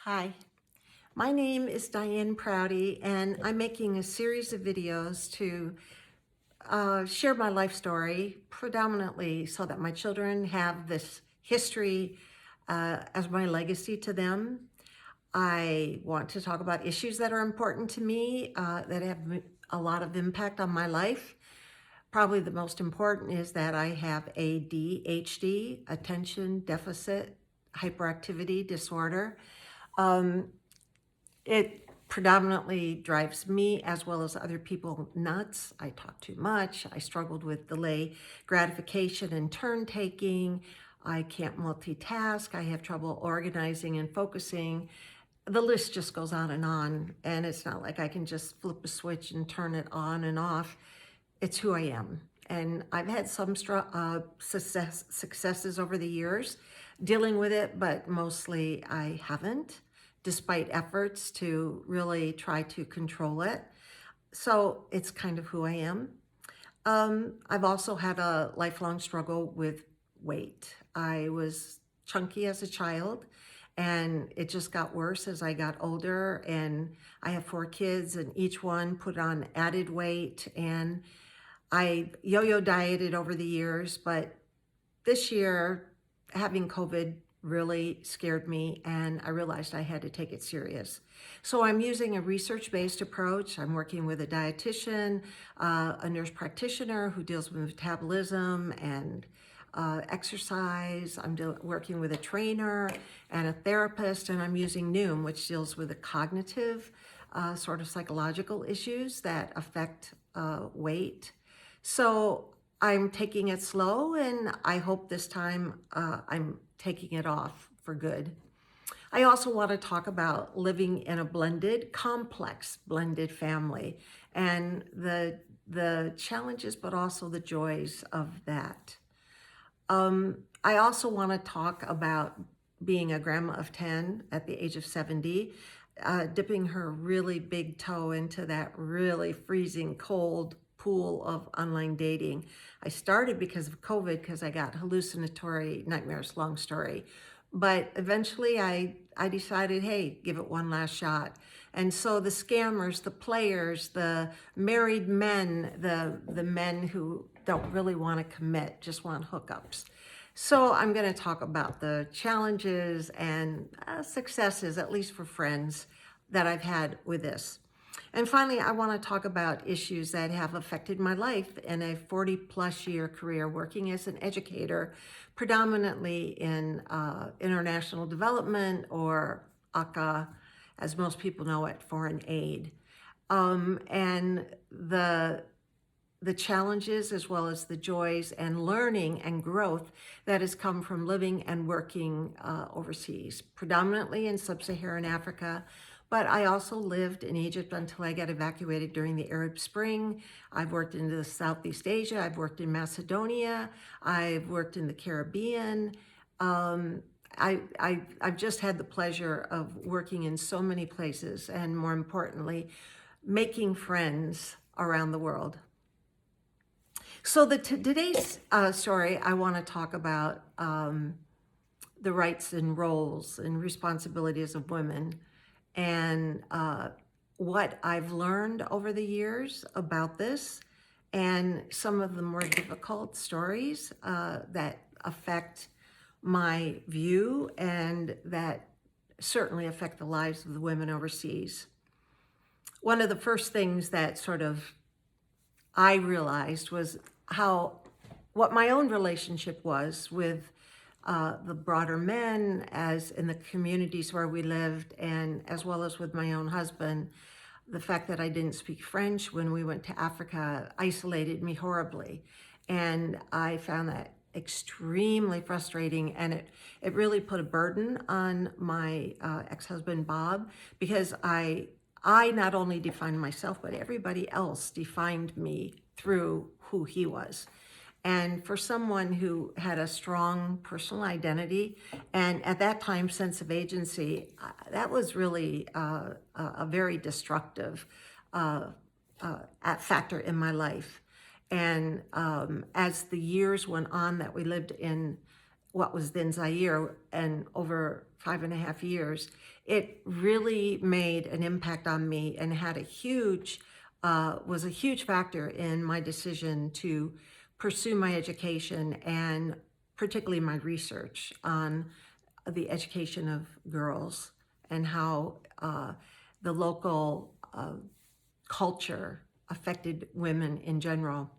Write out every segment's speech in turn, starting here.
Hi, my name is Diane Prouty, and I'm making a series of videos to share my life story, predominantly so that my children have this history as my legacy to them. I want to talk about issues that are important to me, that have a lot of impact on my life. Probably the most important is that I have ADHD, attention deficit hyperactivity disorder. It predominantly drives me as well as other people nuts. I talk too much. I struggled with delay gratification and turn taking. I can't multitask. I have trouble organizing and focusing. The list just goes on, and it's not like I can just flip a switch and turn it on and off. It's who I am. And I've had some successes over the years dealing with it, but mostly I haven't, despite efforts to really try to control it. So it's kind of who I am. I've also had a lifelong struggle with weight. I was chunky as a child, and it just got worse as I got older. And I have 4 kids, and each one put on added weight. And I yo-yo dieted over the years, but this year, having COVID really scared me, and I realized I had to take it serious. So I'm using a research-based approach. I'm working with a dietitian, a nurse practitioner who deals with metabolism and exercise. I'm working with a trainer and a therapist, and I'm using Noom, which deals with the cognitive, sort of psychological issues that affect weight. So I'm taking it slow, and I hope this time I'm taking it off for good. I also want to talk about living in a complex blended family, and the challenges, but also the joys of that. I also want to talk about being a grandma of 10 at the age of 70, dipping her really big toe into that really freezing cold pool of online dating. I started because of COVID, because I got hallucinatory nightmares, long story. But eventually I decided, hey, give it one last shot. And so the scammers, the players, the married men, the men who don't really want to commit, just want hookups. So I'm going to talk about the challenges and successes, at least for friends, that I've had with this. And finally, I want to talk about issues that have affected my life in a 40-plus year career working as an educator, predominantly in international development, or ACA, as most people know it, foreign aid. And the challenges as well as the joys and learning and growth that has come from living and working overseas, predominantly in sub-Saharan Africa. But I also lived in Egypt until I got evacuated during the Arab Spring. I've worked in Southeast Asia. I've worked in Macedonia. I've worked in the Caribbean. I've just had the pleasure of working in so many places, and more importantly, making friends around the world. So today's story, I want to talk about the rights and roles and responsibilities of women, and what I've learned over the years about this, and some of the more difficult stories that affect my view and that certainly affect the lives of the women overseas. One of the first things that sort of I realized was what my own relationship was with the broader men, as in the communities where we lived, and as well as with my own husband. The fact that I didn't speak French when we went to Africa isolated me horribly. And I found that extremely frustrating, and it really put a burden on my ex-husband, Bob, because I not only defined myself, but everybody else defined me through who he was. And for someone who had a strong personal identity, and at that time, sense of agency, that was really a very destructive factor in my life. And as the years went on that we lived in what was then Zaire, and over 5.5 years, it really made an impact on me and had a huge, was a huge factor in my decision to pursue my education and particularly my research on the education of girls and how the local culture affected women in general.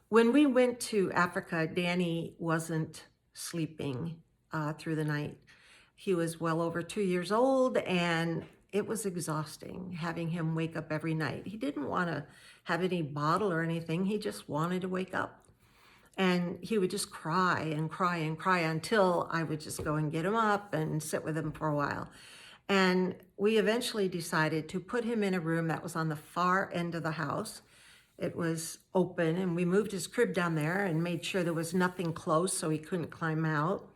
When we went to Africa, Danny wasn't sleeping through the night. He was well over 2 years old, and it was exhausting having him wake up every night. He didn't want to have any bottle or anything. He just wanted to wake up. And he would just cry and cry and cry until I would just go and get him up and sit with him for a while. And we eventually decided to put him in a room that was on the far end of the house. It was open, and we moved his crib down there and made sure there was nothing close so he couldn't climb out,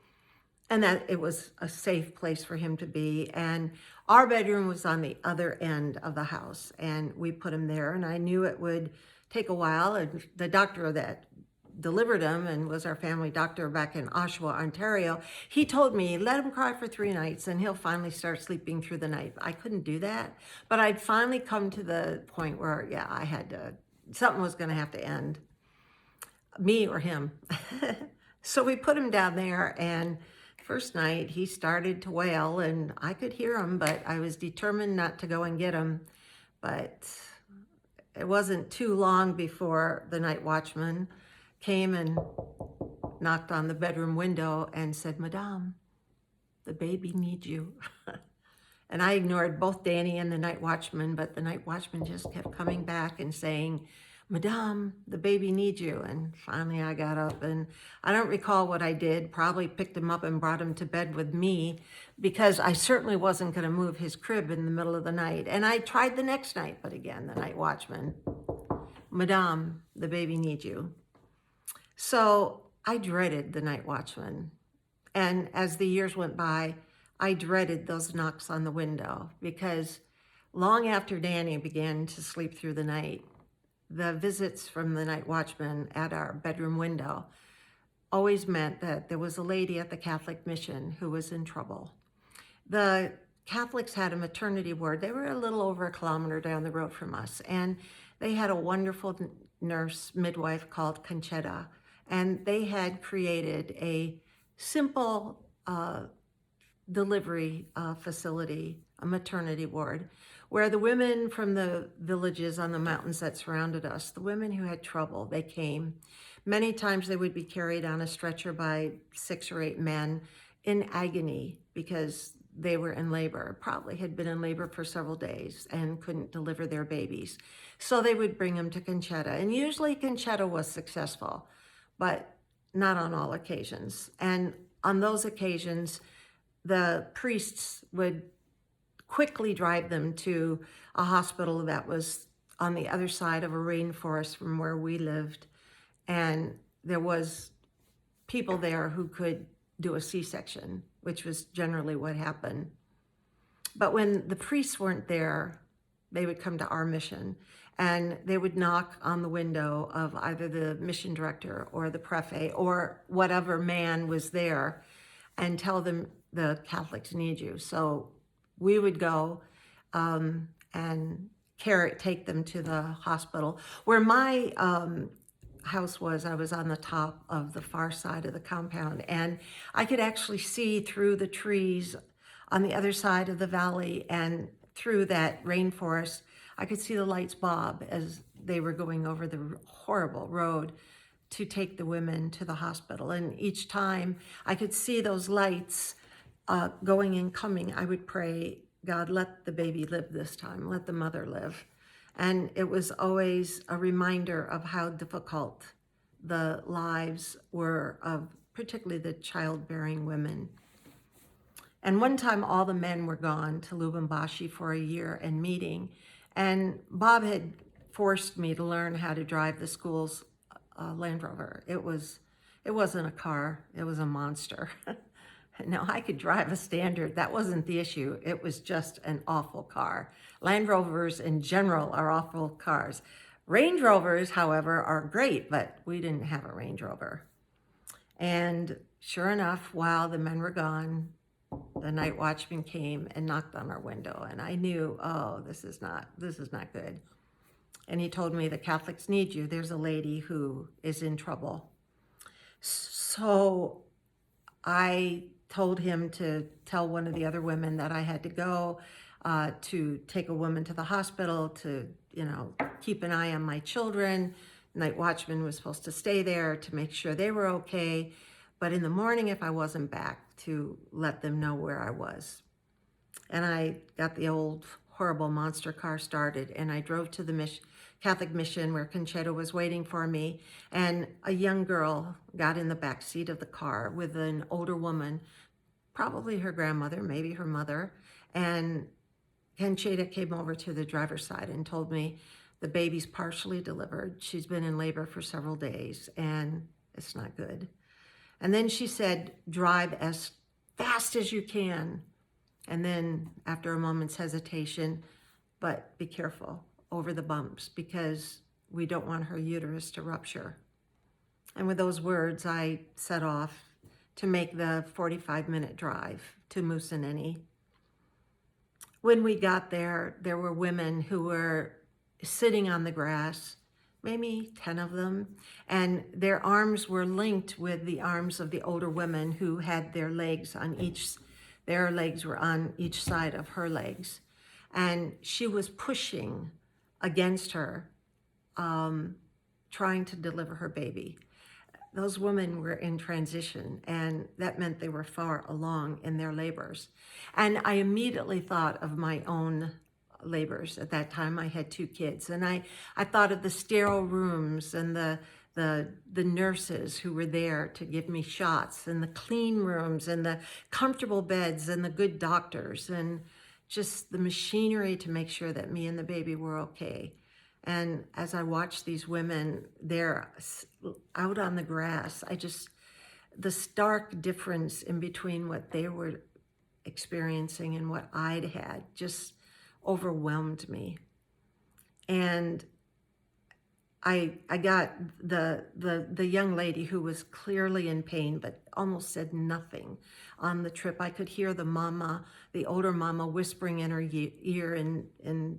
and that it was a safe place for him to be. And our bedroom was on the other end of the house, and we put him there, and I knew it would take a while. And the doctor that delivered him and was our family doctor back in Oshawa, Ontario, he told me, let him cry for 3 nights and he'll finally start sleeping through the night. I couldn't do that, but I'd finally come to the point where, yeah, I had to, something was going to have to end, me or him. So we put him down there, and first night he started to wail, and I could hear him, but I was determined not to go and get him. But it wasn't too long before the night watchman came and knocked on the bedroom window and said, Madame, the baby needs you. And I ignored both Danny and the night watchman, but the night watchman just kept coming back and saying, Madame, the baby needs you. And finally I got up, and I don't recall what I did, probably picked him up and brought him to bed with me, because I certainly wasn't going to move his crib in the middle of the night. And I tried the next night, but again, the night watchman, Madame, the baby needs you. So I dreaded the night watchman. And as the years went by, I dreaded those knocks on the window, because long after Danny began to sleep through the night, the visits from the night watchman at our bedroom window always meant that there was a lady at the Catholic mission who was in trouble. The Catholics had a maternity ward. They were a little over 1 kilometer down the road from us, and they had a wonderful nurse midwife called Conchetta, and they had created a simple delivery facility, a maternity ward, where the women from the villages on the mountains that surrounded us, the women who had trouble, they came. Many times they would be carried on a stretcher by 6 or 8 men in agony because they were in labor, probably had been in labor for several days and couldn't deliver their babies. So they would bring them to Conchetta, and usually Conchetta was successful, but not on all occasions. And on those occasions, the priests would quickly drive them to a hospital that was on the other side of a rainforest from where we lived. And there was people there who could do a C-section, which was generally what happened. But when the priests weren't there, they would come to our mission, and they would knock on the window of either the mission director or the prefect or whatever man was there and tell them the Catholics need you. So we would go and take them to the hospital. Where my house was, I was on the top of the far side of the compound, and I could actually see through the trees on the other side of the valley and through that rainforest. I could see the lights bob as they were going over the horrible road to take the women to the hospital. And each time I could see those lights going and coming, I would pray, God, let the baby live this time, let the mother live. And it was always a reminder of how difficult the lives were of particularly the childbearing women. And one time all the men were gone to Lubumbashi for a year and meeting, and Bob had forced me to learn how to drive the school's Land Rover. It wasn't a car, it was a monster. Now, I could drive a Standard. That wasn't the issue. It was just an awful car. Land Rovers in general are awful cars. Range Rovers, however, are great, but we didn't have a Range Rover. And sure enough, while the men were gone, the night watchman came and knocked on our window, and I knew, oh, this is not good. And he told me, the Catholics need you. There's a lady who is in trouble. So I told him to tell one of the other women that I had to go to take a woman to the hospital to, keep an eye on my children. Night watchman was supposed to stay there to make sure they were okay. But in the morning, if I wasn't back, to let them know where I was. And I got the old horrible monster car started, and I drove to the Catholic mission where Conchetta was waiting for me. And a young girl got in the back seat of the car with an older woman, probably her grandmother, maybe her mother. And Conchetta came over to the driver's side and told me, the baby's partially delivered. She's been in labor for several days, and it's not good. And then she said, drive as fast as you can. And then after a moment's hesitation, but be careful over the bumps, because we don't want her uterus to rupture. And with those words, I set off to make the 45-minute drive to Musineni. When we got there, there were women who were sitting on the grass, maybe 10 of them, and their arms were linked with the arms of the older women who had their legs on their legs were on each side of her legs. And she was pushing against her, trying to deliver her baby. Those women were in transition, and that meant they were far along in their labors. And I immediately thought of my own labors. At that time, I had 2 kids, and I thought of the sterile rooms and the nurses who were there to give me shots, and the clean rooms and the comfortable beds and the good doctors, and just the machinery to make sure that me and the baby were okay. And as I watched these women there out on the grass, the stark difference in between what they were experiencing and what I'd had just overwhelmed me. And I got the young lady who was clearly in pain, but almost said nothing on the trip. I could hear the older mama, whispering in her ear in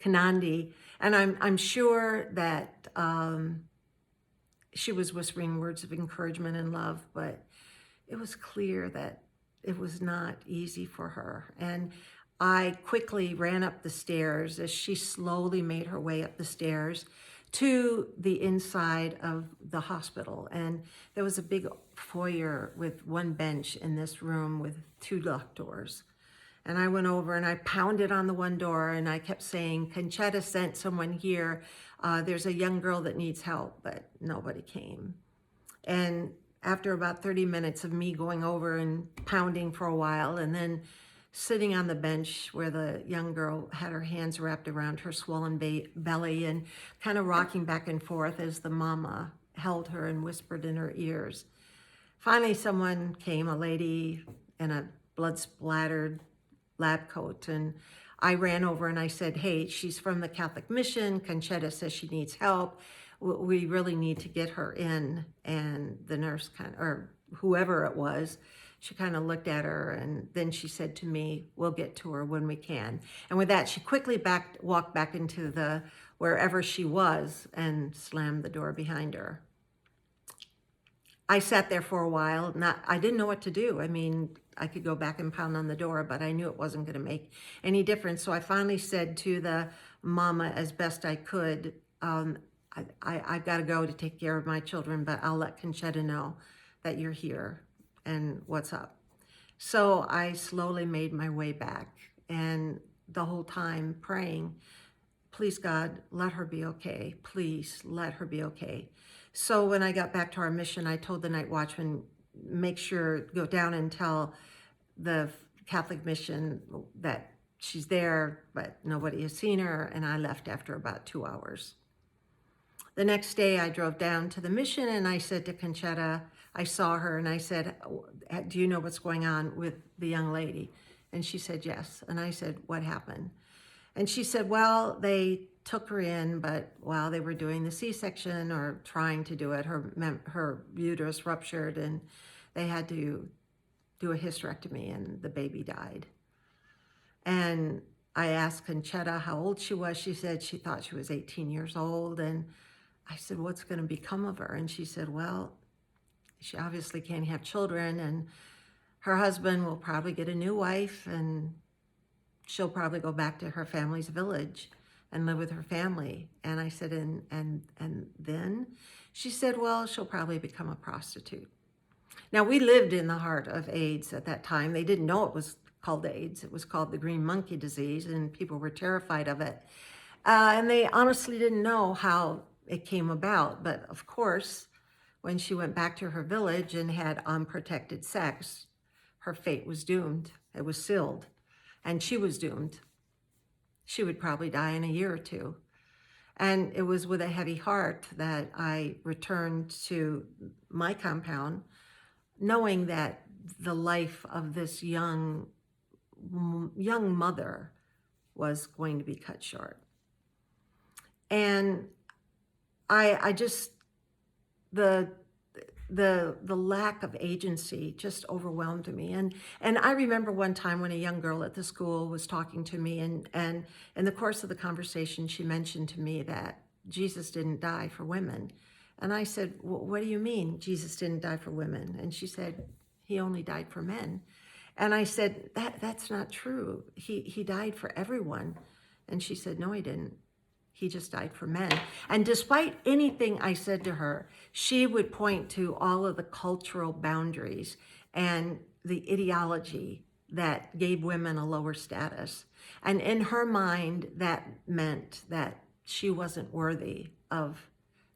Kanandi, and I'm sure that she was whispering words of encouragement and love, but it was clear that it was not easy for her. And I quickly ran up the stairs as she slowly made her way up the stairs to the inside of the hospital. And there was a big foyer with one bench in this room with 2 locked doors. And I went over and I pounded on the one door, and I kept saying, Conchetta sent someone here. There's a young girl that needs help, but nobody came. And after about 30 minutes of me going over and pounding for a while, and then sitting on the bench where the young girl had her hands wrapped around her swollen belly and kind of rocking back and forth as the mama held her and whispered in her ears. Finally, someone came, a lady in a blood-splattered lab coat, and I ran over and I said, hey, she's from the Catholic mission. Conchetta says she needs help. We really need to get her in. And the nurse or whoever it was, she kind of looked at her, and then she said to me, we'll get to her when we can. And with that, she quickly walked back into wherever she was and slammed the door behind her. I sat there for a while. I didn't know what to do. I mean, I could go back and pound on the door, but I knew it wasn't going to make any difference. So I finally said to the mama, as best I could, I've got to go to take care of my children, but I'll let Conchetta know that you're here and what's up. So I slowly made my way back, and the whole time praying, please God, let her be okay. Please let her be okay. So when I got back to our mission, I told the night watchman, make sure, go down and tell the Catholic mission that she's there, but nobody has seen her, and I left after about 2 hours. The next day, I drove down to the mission, and I said to Conchetta, I saw her, and I said, do you know what's going on with the young lady? And she said, yes. And I said, what happened? And she said, well, they took her in, but while they were doing the C-section or trying to do it, her uterus ruptured and they had to do a hysterectomy and the baby died. And I asked Conchetta how old she was. She said she thought she was 18 years old. And I said, what's going to become of her? And she said, well, she obviously can't have children, and her husband will probably get a new wife, and she'll probably go back to her family's village and live with her family. And I said, and then? She said, well, she'll probably become a prostitute. Now, we lived in the heart of AIDS at that time. They didn't know it was called AIDS. It was called the green monkey disease, and people were terrified of it. And they honestly didn't know how it came about. But of course, when she went back to her village and had unprotected sex, her fate was doomed. It was sealed. And she was doomed. She would probably die in a year or two. And it was with a heavy heart that I returned to my compound, knowing that the life of this young mother was going to be cut short. And I just, the lack of agency just overwhelmed me. And I remember one time when a young girl at the school was talking to me, and in the course of the conversation, she mentioned to me that Jesus didn't die for women. And I said, well, what do you mean Jesus didn't die for women? And she said, he only died for men. And I said, that's not true. He died for everyone. And she said, no, he didn't. He just died for men. And despite anything I said to her, she would point to all of the cultural boundaries and the ideology that gave women a lower status. And in her mind, that meant that she wasn't worthy of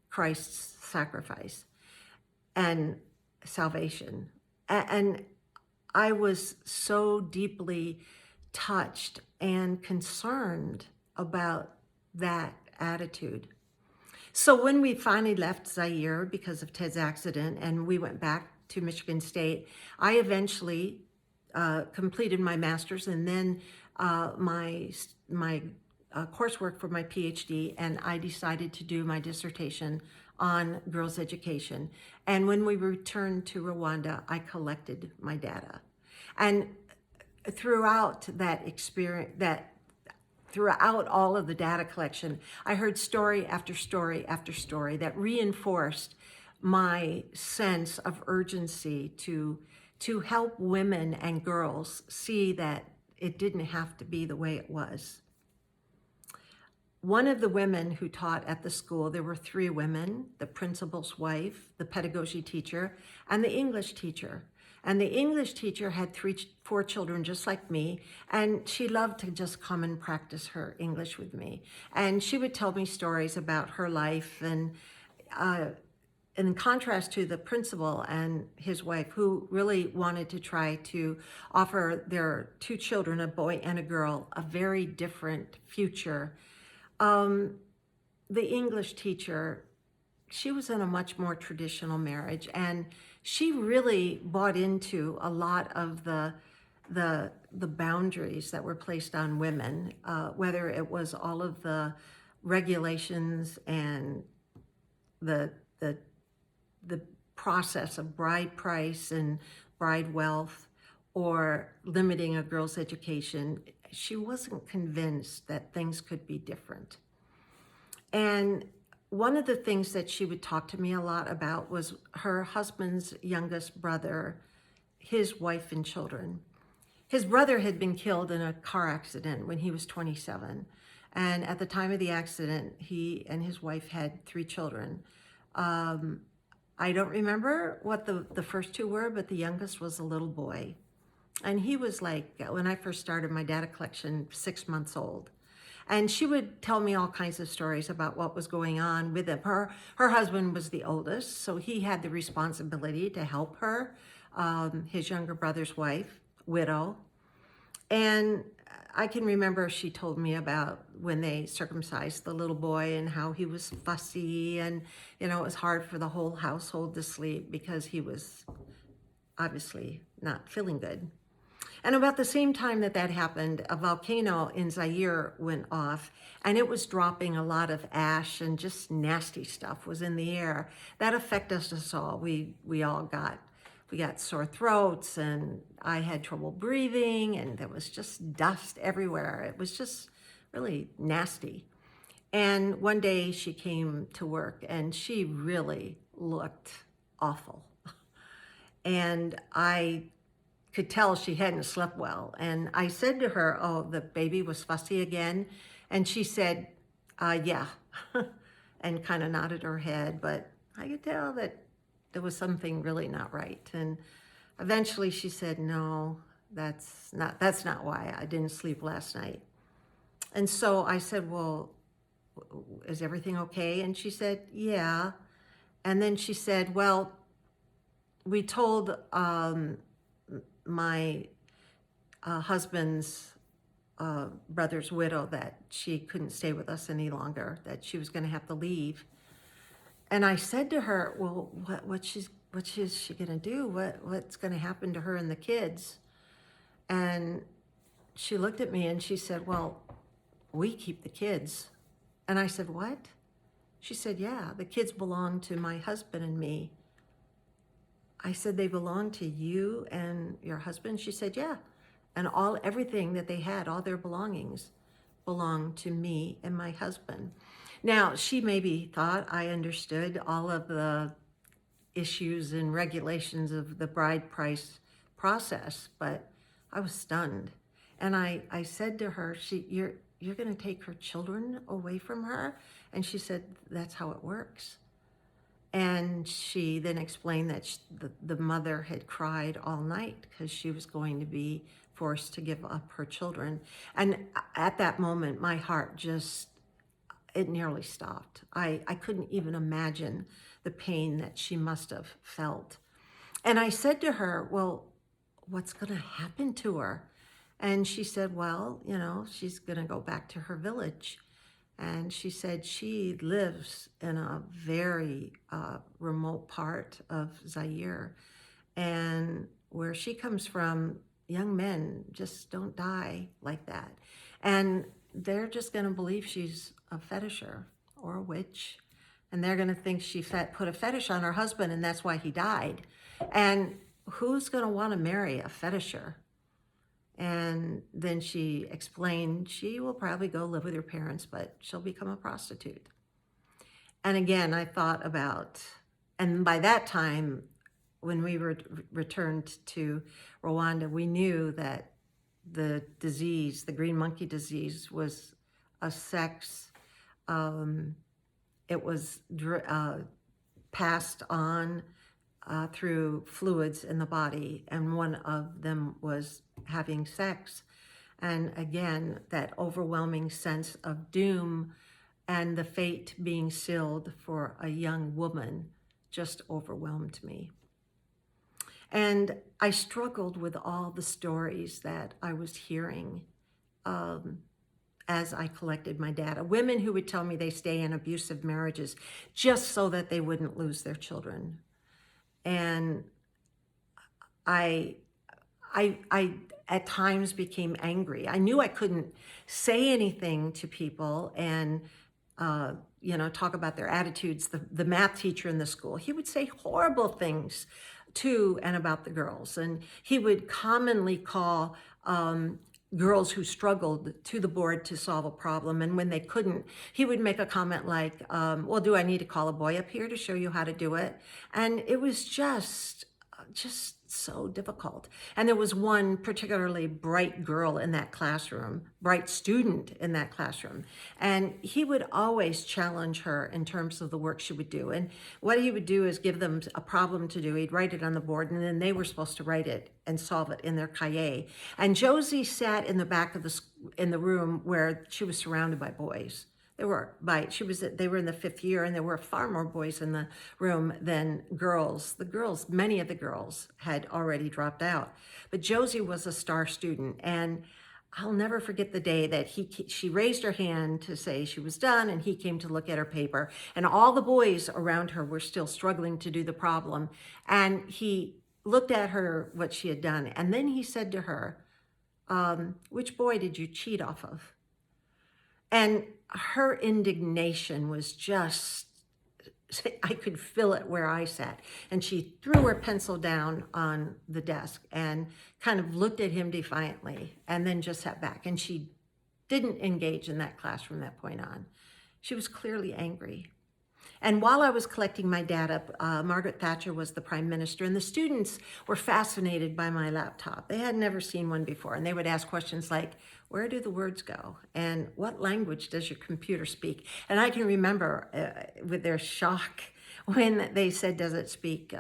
Christ's sacrifice and salvation. And I was so deeply touched and concerned about that attitude. So when we finally left Zaire because of Ted's accident and we went back to Michigan State, I eventually completed my master's and then my coursework for my PhD, and I decided to do my dissertation on girls' education. And when we returned to Rwanda, I collected my data. And throughout that experience, throughout all of the data collection, I heard story after story after story that reinforced my sense of urgency to help women and girls see that it didn't have to be the way it was. One of the women who taught at the school, there were 3 women, the principal's wife, the pedagogy teacher, and the English teacher. And the English teacher had 4 children just like me, and she loved to just come and practice her English with me. And she would tell me stories about her life, and in contrast to the principal and his wife, who really wanted to try to offer their 2 children, a boy and a girl, a very different future. The English teacher, she was in a much more traditional marriage, and she really bought into a lot of the boundaries that were placed on women, whether it was all of the regulations and the process of bride price and bride wealth, or limiting a girl's education. She wasn't convinced that things could be different. And one of the things that she would talk to me a lot about was her husband's youngest brother, his wife and children. His brother had been killed in a car accident when he was 27. And at the time of the accident, he and his wife had 3 children. I don't remember what the first 2 were, but the youngest was a little boy. And he was like, when I first started my data collection, 6 months old. And she would tell me all kinds of stories about what was going on with him. Her husband was the oldest, so he had the responsibility to help her, his younger brother's wife, widow. And I can remember she told me about when they circumcised the little boy and how he was fussy, and it was hard for the whole household to sleep because he was obviously not feeling good. And about the same time that that happened, a volcano in Zaire went off, and it was dropping a lot of ash and just nasty stuff was in the air. That affected us all. We got sore throats, and I had trouble breathing, and there was just dust everywhere. It was just really nasty. And one day she came to work, and she really looked awful. And I could tell she hadn't slept well. And I said to her, "Oh, the baby was fussy again." And she said, "Yeah," and kind of nodded her head. But I could tell that there was something really not right. And eventually she said, "No, that's not why I didn't sleep last night." And so I said, "Well, is everything okay?" And she said, "Yeah." And then she said, "Well, we told my husband's brother's widow that she couldn't stay with us any longer, that she was going to have to leave." And I said to her, "Well, what is she going to do? What's going to happen to her and the kids?" And she looked at me and she said, "Well, we keep the kids." And I said, "What?" She said, "Yeah, the kids belong to my husband and me." I said, "They belong to you and your husband?" She said, "Yeah. And everything that they had, all their belongings, belonged to me and my husband." Now, she maybe thought I understood all of the issues and regulations of the bride price process, but I was stunned. And I said to her, you're going to take her children away from her?" And she said, "That's how it works." And she then explained that the mother had cried all night because she was going to be forced to give up her children. And at that moment, my heart it nearly stopped. I couldn't even imagine the pain that she must have felt. And I said to her, "Well, what's going to happen to her?" And she said, "Well, she's going to go back to her village." And she said she lives in a very remote part of Zaire. And where she comes from, young men just don't die like that. And they're just going to believe she's a fetisher or a witch. And they're going to think she put a fetish on her husband, and that's why he died. And who's going to want to marry a fetisher? And then she explained she will probably go live with her parents, but she'll become a prostitute. And again, I thought about, and by that time, when we returned to Rwanda, we knew that the disease, the green monkey disease, was a sex, it was passed on through fluids in the body, and one of them was having sex. And again, that overwhelming sense of doom and the fate being sealed for a young woman just overwhelmed me. And I struggled with all the stories that I was hearing as I collected my data. Women who would tell me they stay in abusive marriages just so that they wouldn't lose their children. And I at times became angry. I knew I couldn't say anything to people and talk about their attitudes. The math teacher in the school, he would say horrible things to and about the girls, and he would commonly call girls who struggled to the board to solve a problem, and when they couldn't, he would make a comment like, "Well, do I need to call a boy up here to show you how to do it?" And it was just so difficult. And there was one particularly bright girl in that classroom, bright student in that classroom, and he would always challenge her in terms of the work she would do. And what he would do is give them a problem to do. He'd write it on the board, and then they were supposed to write it and solve it in their cahier. And Josie sat in the back of in the room where she was surrounded by boys. They were in the 5th year, and there were far more boys in the room than girls. Many of the girls had already dropped out, but Josie was a star student. And I'll never forget the day that she raised her hand to say she was done, and he came to look at her paper, and all the boys around her were still struggling to do the problem. And he looked at her, what she had done, and then he said to her, Which boy did you cheat off of? And her indignation was just, I could feel it where I sat. And she threw her pencil down on the desk and kind of looked at him defiantly and then just sat back. And she didn't engage in that class from that point on. She was clearly angry. And while I was collecting my data, Margaret Thatcher was the prime minister, and the students were fascinated by my laptop. They had never seen one before, and they would ask questions like, where do the words go? And what language does your computer speak? And I can remember with their shock when they said, does it speak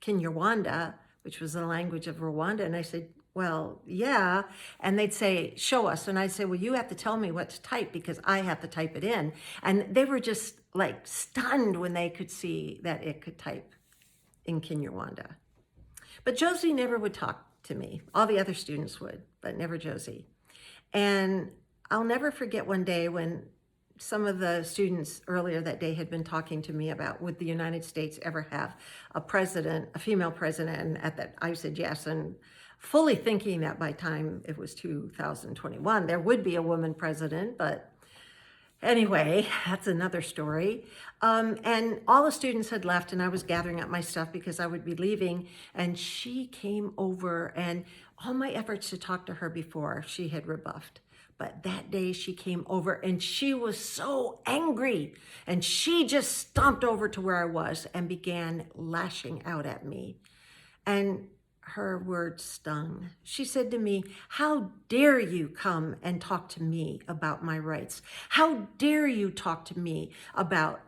Kinyarwanda, which was the language of Rwanda? And I said, well, yeah. And they'd say, show us. And I'd say, well, you have to tell me what to type because I have to type it in. And they were just like stunned when they could see that it could type in Kinyarwanda. But Josie never would talk to me. All the other students would, but never Josie. And I'll never forget one day when some of the students earlier that day had been talking to me about, would the United States ever have a president, a female president? And at that, I said yes. And fully thinking that by time it was 2021, there would be a woman president, but anyway, that's another story. And all the students had left and I was gathering up my stuff because I would be leaving, and she came over, and all my efforts to talk to her before she had rebuffed. But that day she came over and she was so angry, and she just stomped over to where I was and began lashing out at me. And her words stung. She said to me, how dare you come and talk to me about my rights? How dare you talk to me about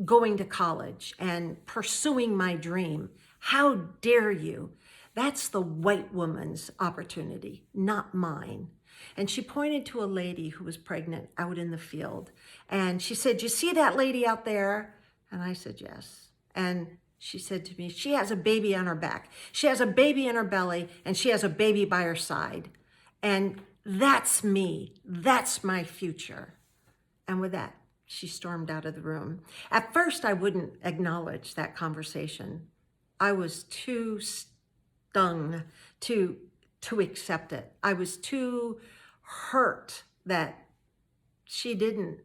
going to college and pursuing my dream? How dare you? That's the white woman's opportunity, not mine. And she pointed to a lady who was pregnant out in the field. And she said, you see that lady out there? And I said, yes. And she said to me, she has a baby on her back. She has a baby in her belly, and she has a baby by her side. And that's me. That's my future. And with that, she stormed out of the room. At first, I wouldn't acknowledge that conversation. I was too stung to accept it. I was too hurt that she didn't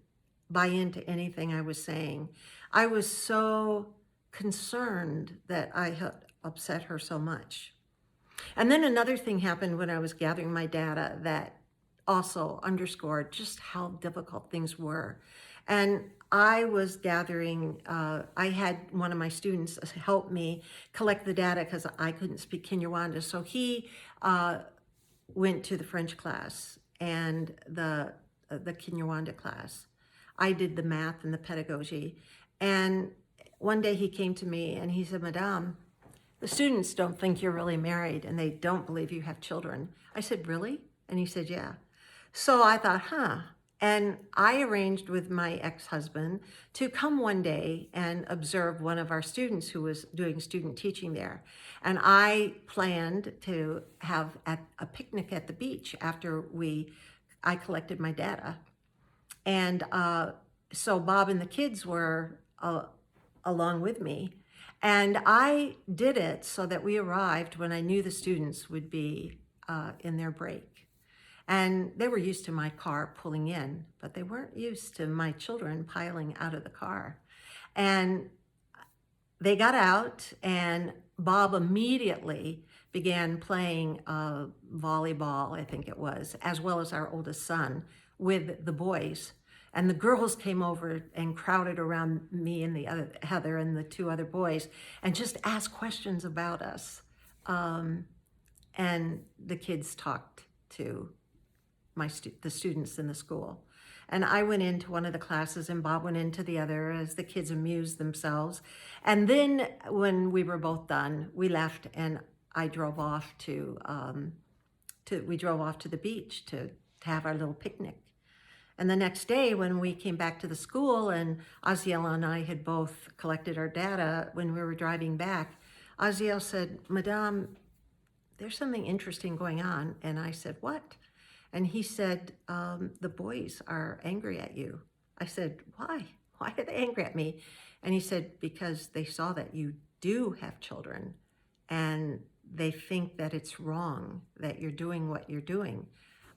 buy into anything I was saying. I was so concerned that I had upset her so much. And then another thing happened when I was gathering my data that also underscored just how difficult things were. And I was gathering, I had one of my students help me collect the data because I couldn't speak Kinyarwanda. So he went to the French class and the Kinyarwanda class. I did the math and the pedagogy. And one day he came to me and he said, Madame, the students don't think you're really married and they don't believe you have children. I said, really? And he said, yeah. So I thought, And I arranged with my ex-husband to come one day and observe one of our students who was doing student teaching there. And I planned to have a picnic at the beach after I collected my data. And so Bob and the kids were along with me. And I did it so that we arrived when I knew the students would be in their break. And they were used to my car pulling in, but they weren't used to my children piling out of the car. And they got out, and Bob immediately began playing volleyball, I think it was, as well as our oldest son, with the boys. And the girls came over and crowded around me and Heather and the two other boys and just asked questions about us. And the kids talked to the students in the school. And I went into one of the classes and Bob went into the other as the kids amused themselves. And then when we were both done, we left and I drove off we drove off to the beach to have our little picnic. And the next day when we came back to the school and Aziel and I had both collected our data when we were driving back, Aziel said, Madame, there's something interesting going on. And I said, what? And he said, the boys are angry at you. I said, why? Why are they angry at me? And he said, because they saw that you do have children and they think that it's wrong that you're doing what you're doing.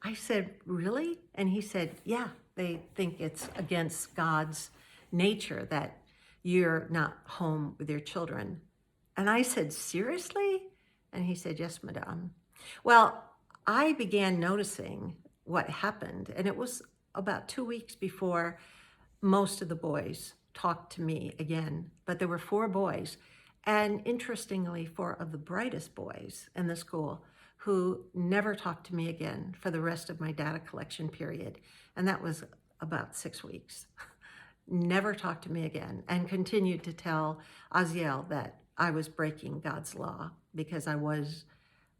I said, really? And he said, yeah, they think it's against God's nature that you're not home with your children. And I said, seriously? And he said, yes, madame. Well, I began noticing what happened, and it was about 2 weeks before most of the boys talked to me again, but there were 4 boys, and interestingly, 4 of the brightest boys in the school who never talked to me again for the rest of my data collection period, and that was about 6 weeks. Never talked to me again, and continued to tell Aziel that I was breaking God's law because I was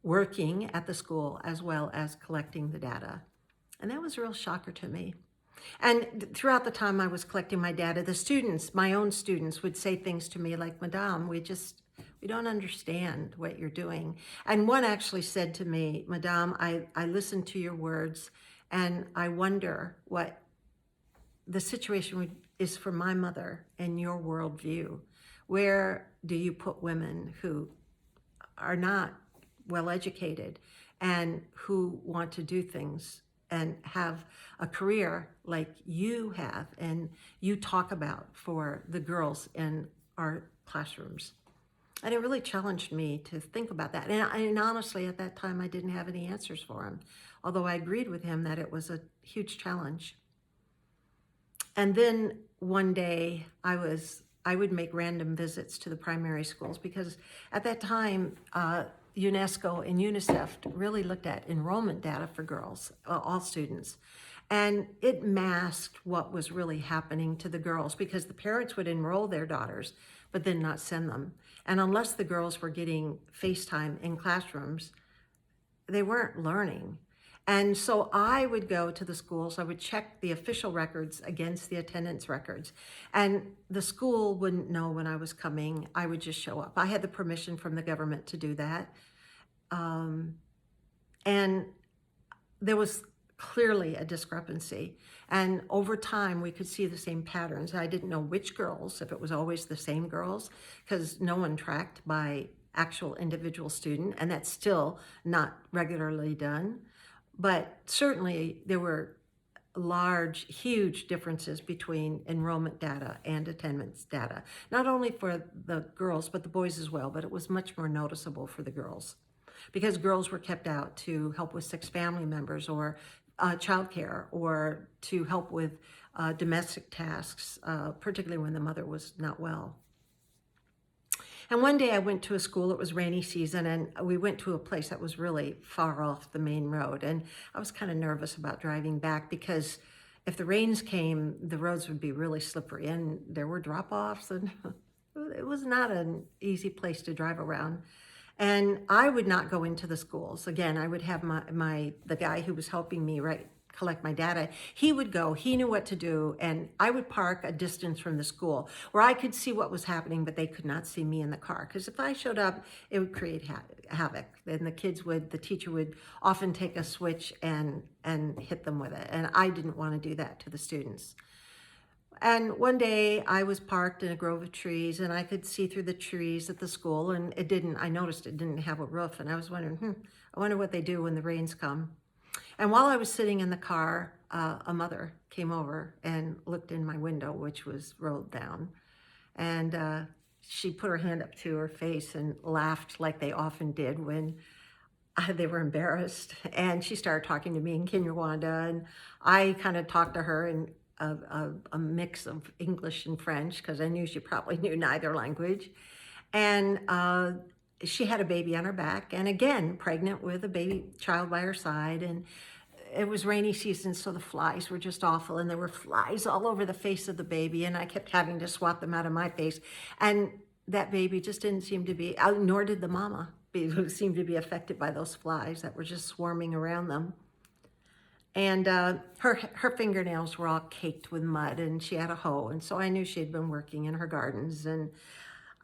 working at the school as well as collecting the data. And that was a real shocker to me. And throughout the time I was collecting my data, the students, my own students, would say things to me like, Madame, we don't understand what you're doing. And one actually said to me, Madame, I listen to your words and I wonder what the situation is for my mother and your worldview. Where do you put women who are not well educated and who want to do things and have a career like you have and you talk about for the girls in our classrooms? And it really challenged me to think about that. And honestly, at that time, I didn't have any answers for him, although I agreed with him that it was a huge challenge. And then one day I would make random visits to the primary schools because at that time, UNESCO and UNICEF really looked at enrollment data for girls, all students. And it masked what was really happening to the girls because the parents would enroll their daughters, but then not send them. And unless the girls were getting FaceTime in classrooms, they weren't learning. And so I would go to the schools, I would check the official records against the attendance records. And the school wouldn't know when I was coming. I would just show up. I had the permission from the government to do that. And there was clearly a discrepancy. And over time, we could see the same patterns. I didn't know which girls, if it was always the same girls, because no one tracked by actual individual student, and that's still not regularly done. But certainly there were large, huge differences between enrollment data and attendance data, not only for the girls, but the boys as well, but it was much more noticeable for the girls because girls were kept out to help with 6 family members or childcare or to help with domestic tasks, particularly when the mother was not well. And one day I went to a school, it was rainy season, and we went to a place that was really far off the main road. And I was kind of nervous about driving back because if the rains came, the roads would be really slippery and there were drop-offs and it was not an easy place to drive around. And I would not go into the schools. Again, I would have the guy who was helping me collect my data, he would go, he knew what to do, and I would park a distance from the school where I could see what was happening, but they could not see me in the car. Because if I showed up, it would create havoc. Then the teacher would often take a switch and hit them with it. And I didn't want to do that to the students. And one day I was parked in a grove of trees and I could see through the trees at the school, and I noticed it didn't have a roof, and I was wondering, I wonder what they do when the rains come. And while I was sitting in the car, a mother came over and looked in my window, which was rolled down. And she put her hand up to her face and laughed like they often did when they were embarrassed. And she started talking to me in Kinyarwanda, and I kind of talked to her in a mix of English and French because I knew she probably knew neither language. And she had a baby on her back, and again, pregnant with a baby child by her side. And it was rainy season, so the flies were just awful. And there were flies all over the face of the baby, and I kept having to swat them out of my face. And that baby just didn't seem to be, nor did the mama, who seemed to be affected by those flies that were just swarming around them. And her fingernails were all caked with mud, and she had a hoe. And so I knew she had been working in her gardens. And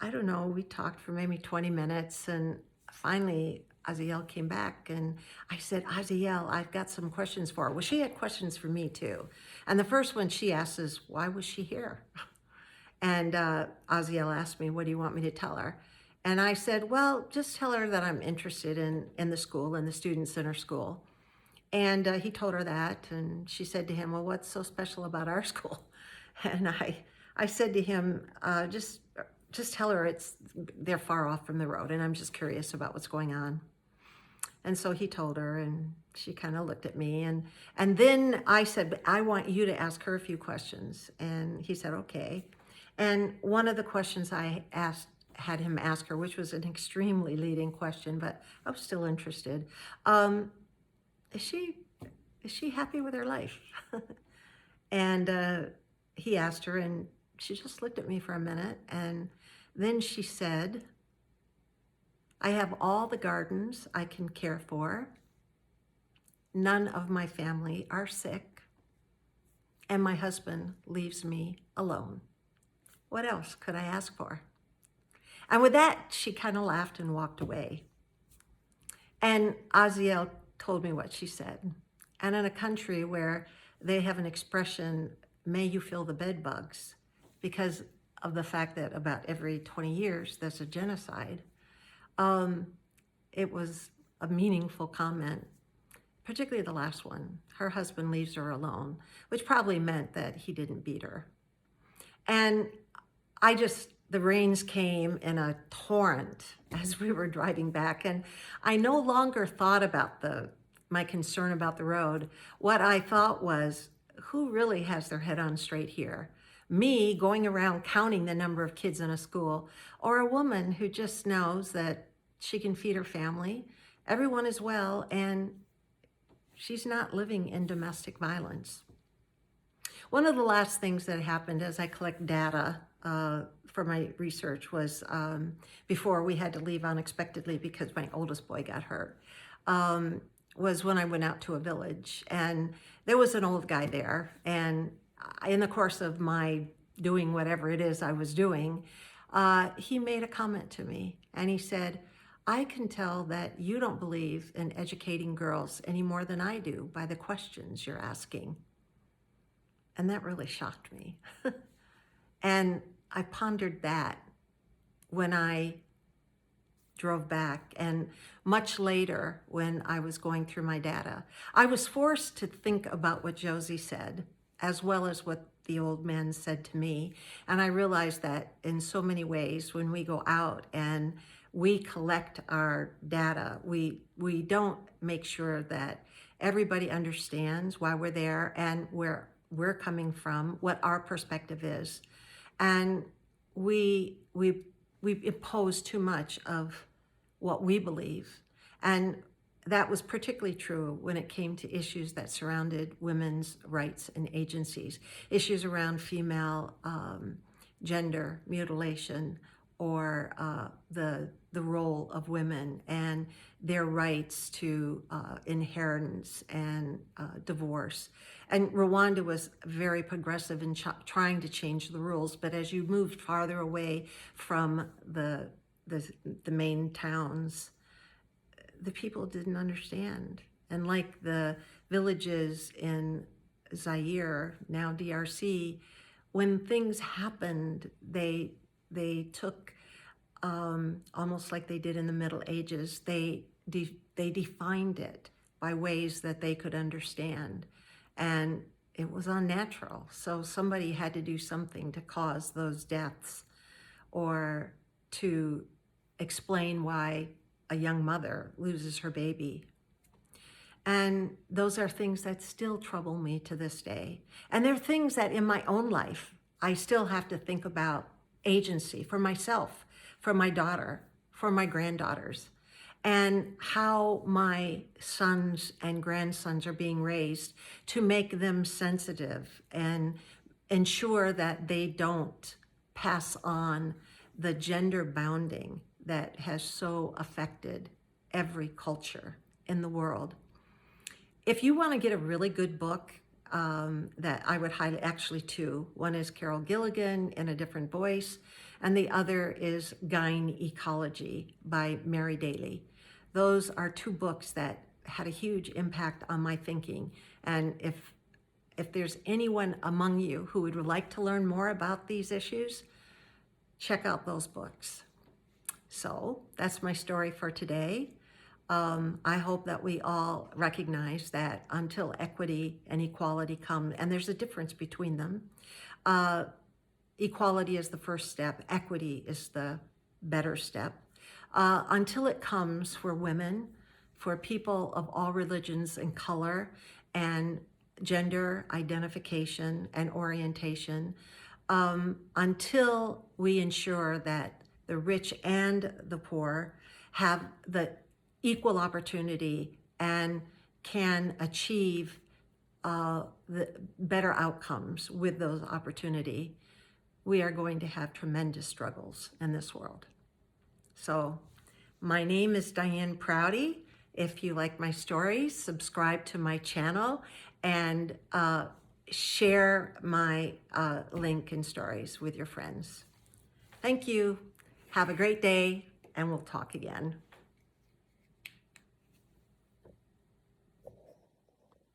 I don't know, we talked for maybe 20 minutes, and finally Aziel came back, and I said, Aziel, I've got some questions for her. Well, she had questions for me too. And the first one she asked is, why was she here? And Aziel asked me, what do you want me to tell her? And I said, well, just tell her that I'm interested in the school and the students in her school. And he told her that, and she said to him, well, what's so special about our school? And I said to him, just tell her they're far off from the road, and I'm just curious about what's going on. And so he told her, and she kind of looked at me, and then I said, but I want you to ask her a few questions. And he said, okay. And one of the questions had him ask her, which was an extremely leading question, but I was still interested. Is she happy with her life? And he asked her, and she just looked at me for a minute, and then she said, I have all the gardens I can care for. None of my family are sick, and my husband leaves me alone. What else could I ask for? And with that, she kind of laughed and walked away. And Aziel told me what she said. And in a country where they have an expression, may you feel the bed bugs, because of the fact that about every 20 years there's a genocide, it was a meaningful comment, particularly the last one. Her husband leaves her alone, which probably meant that he didn't beat her. And the rains came in a torrent as we were driving back, and I no longer thought about my concern about the road. What I thought was, who really has their head on straight here? Me going around counting the number of kids in a school, or a woman who just knows that she can feed her family, everyone is well, and she's not living in domestic violence. One of the last things that happened as I collect data for my research was before we had to leave unexpectedly because my oldest boy got hurt, was when I went out to a village, and there was an old guy there, and in the course of my doing whatever it is I was doing, he made a comment to me, and he said, I can tell that you don't believe in educating girls any more than I do by the questions you're asking. And that really shocked me. And I pondered that when I drove back, and much later when I was going through my data. I was forced to think about what Josie said, as well as what the old man said to me. And I realized that in so many ways, when we go out and we collect our data, we don't make sure that everybody understands why we're there and where we're coming from, what our perspective is. And we impose too much of what we believe. And that was particularly true when it came to issues that surrounded women's rights and agencies, issues around female gender mutilation, or the role of women and their rights to inheritance and divorce. And Rwanda was very progressive in trying to change the rules, but as you moved farther away from the main towns, the people didn't understand. And like the villages in Zaire, now DRC, when things happened, they took, almost like they did in the Middle Ages, they defined it by ways that they could understand. And it was unnatural. So somebody had to do something to cause those deaths, or to explain why a young mother loses her baby. And those are things that still trouble me to this day. And they're things that in my own life, I still have to think about agency for myself, for my daughter, for my granddaughters, and how my sons and grandsons are being raised to make them sensitive and ensure that they don't pass on the gender bounding that has so affected every culture in the world. If you want to get a really good book, that I would highly, actually two. One is Carol Gilligan in a different voice, and the other is Gyne Ecology by Mary Daly. Those are two books that had a huge impact on my thinking. And if there's anyone among you who would like to learn more about these issues, check out those books. So that's my story for today. I hope that we all recognize that until equity and equality come, and there's a difference between them, uh, equality is the first step, equity is the better step. Until it comes for women, for people of all religions and color and gender identification and orientation, until we ensure that the rich and the poor have the equal opportunity and can achieve the better outcomes with those opportunity, we are going to have tremendous struggles in this world. So my name is Diane Prouty. If you like my stories, subscribe to my channel and share my link and stories with your friends. Thank you. Have a great day, and we'll talk again.